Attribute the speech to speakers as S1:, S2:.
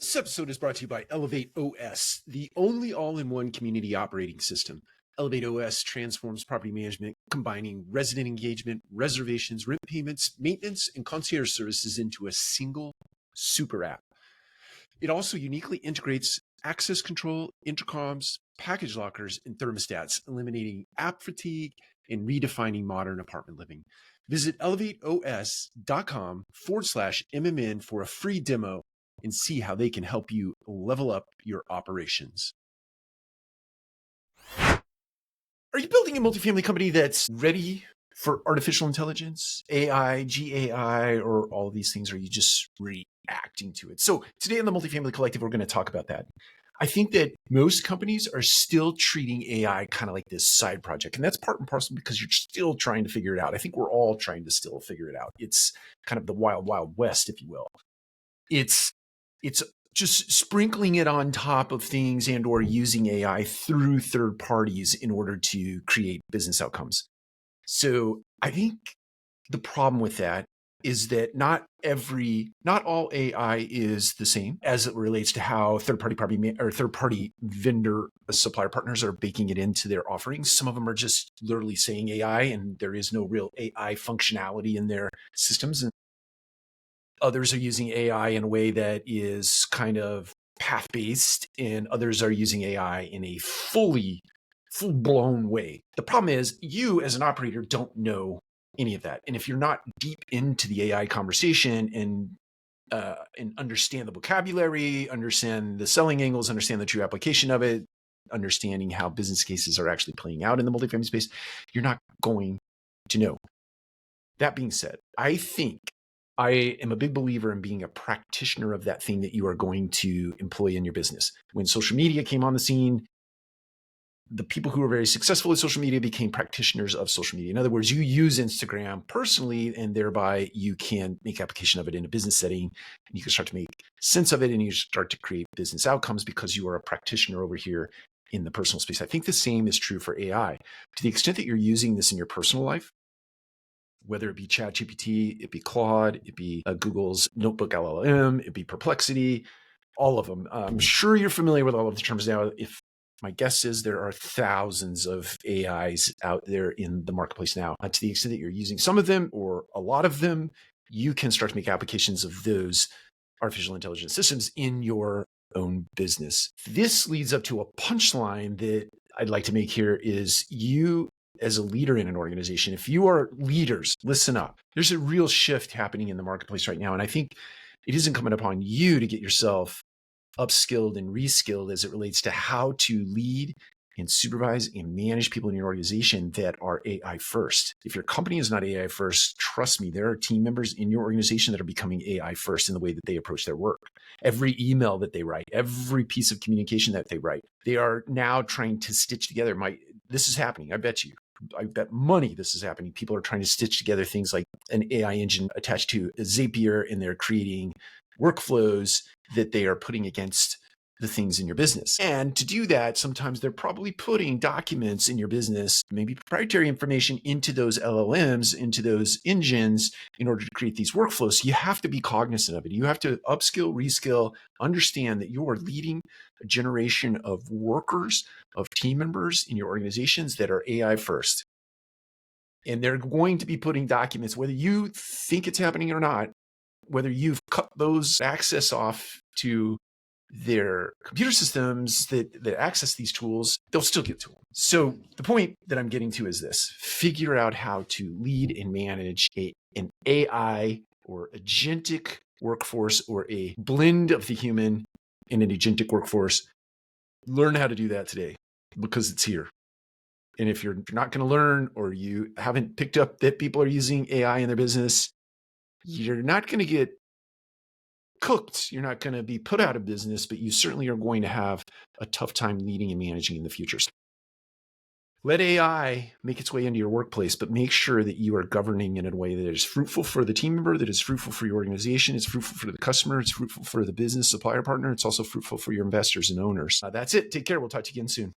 S1: This episode is brought to you by ElevateOS, the only all-in-one community operating system. ElevateOS transforms property management, combining resident engagement, reservations, rent payments, maintenance, and concierge services into a single super app. It also uniquely integrates access control, intercoms, package lockers, and thermostats, eliminating app fatigue and redefining modern apartment living. Visit elevateos.com/MMN for a free demo and see how they can help you level up your operations. Are you building a multifamily company that's ready for artificial intelligence, AI, GAI, or all of these things? Or are you just reacting to it? So today on the Multifamily Collective, we're going to talk about that. I think that most companies are still treating AI kind of like this side project. And that's part and parcel because you're still trying to figure it out. I think we're all trying to still figure it out. It's kind of the wild, wild west, if you will. It's just sprinkling it on top of things and or using AI through third parties in order to create business outcomes. So I think the problem with that is that not all AI is the same as it relates to how third-party vendor supplier partners are baking it into their offerings. Some of them are just literally saying AI, and there is no real AI functionality in their systems. And others are using AI in a way that is kind of path-based, and others are using AI in a full-blown way. The problem is you as an operator don't know any of that. And if you're not deep into the AI conversation and understand the vocabulary, understand the selling angles, understand the true application of it, understanding how business cases are actually playing out in the multifamily space, you're not going to know. That being said, I think I am a big believer in being a practitioner of that thing that you are going to employ in your business. When social media came on the scene, the people who were very successful with social media became practitioners of social media. In other words, you use Instagram personally, and thereby you can make application of it in a business setting. And you can start to make sense of it, and you start to create business outcomes because you are a practitioner over here in the personal space. I think the same is true for AI. To the extent that you're using this in your personal life, whether it be ChatGPT, it be Claude, it be Google's Notebook LLM, it be Perplexity, all of them. I'm sure you're familiar with all of the terms now. If my guess is there are thousands of AIs out there in the marketplace now. To the extent that you're using some of them or a lot of them, you can start to make applications of those artificial intelligence systems in your own business. This leads up to a punchline that I'd like to make here is you as a leader in an organization, if you are leaders, listen up. There's a real shift happening in the marketplace right now. And I think it is incumbent upon you to get yourself upskilled and reskilled as it relates to how to lead and supervise and manage people in your organization that are AI first. If your company is not AI first, trust me, there are team members in your organization that are becoming AI first in the way that they approach their work. Every email that they write, every piece of communication that they write, they are now trying to stitch together. This is happening. I bet money this is happening. People are trying to stitch together things like an AI engine attached to a Zapier, and they're creating workflows that they are putting against the things in your business. And to do that, sometimes they're probably putting documents in your business, maybe proprietary information into those LLMs, into those engines in order to create these workflows. So you have to be cognizant of it. You have to upskill, reskill, understand that you are leading a generation of workers, of team members in your organizations that are AI first. And they're going to be putting documents, whether you think it's happening or not, whether you've cut those access off to their computer systems that access these tools, they'll still get to them. So the point that I'm getting to is this: figure out how to lead and manage an AI or agentic workforce, or a blend of the human and an agentic workforce. Learn how to do that today because it's here. And if you're not going to learn, or you haven't picked up that people are using AI in their business, you're not going to get cooked. You're not going to be put out of business, but you certainly are going to have a tough time leading and managing in the future. Let AI make its way into your workplace, but make sure that you are governing in a way that is fruitful for the team member, that is fruitful for your organization, it's fruitful for the customer, it's fruitful for the business supplier partner, it's also fruitful for your investors and owners. That's it. Take care. We'll talk to you again soon.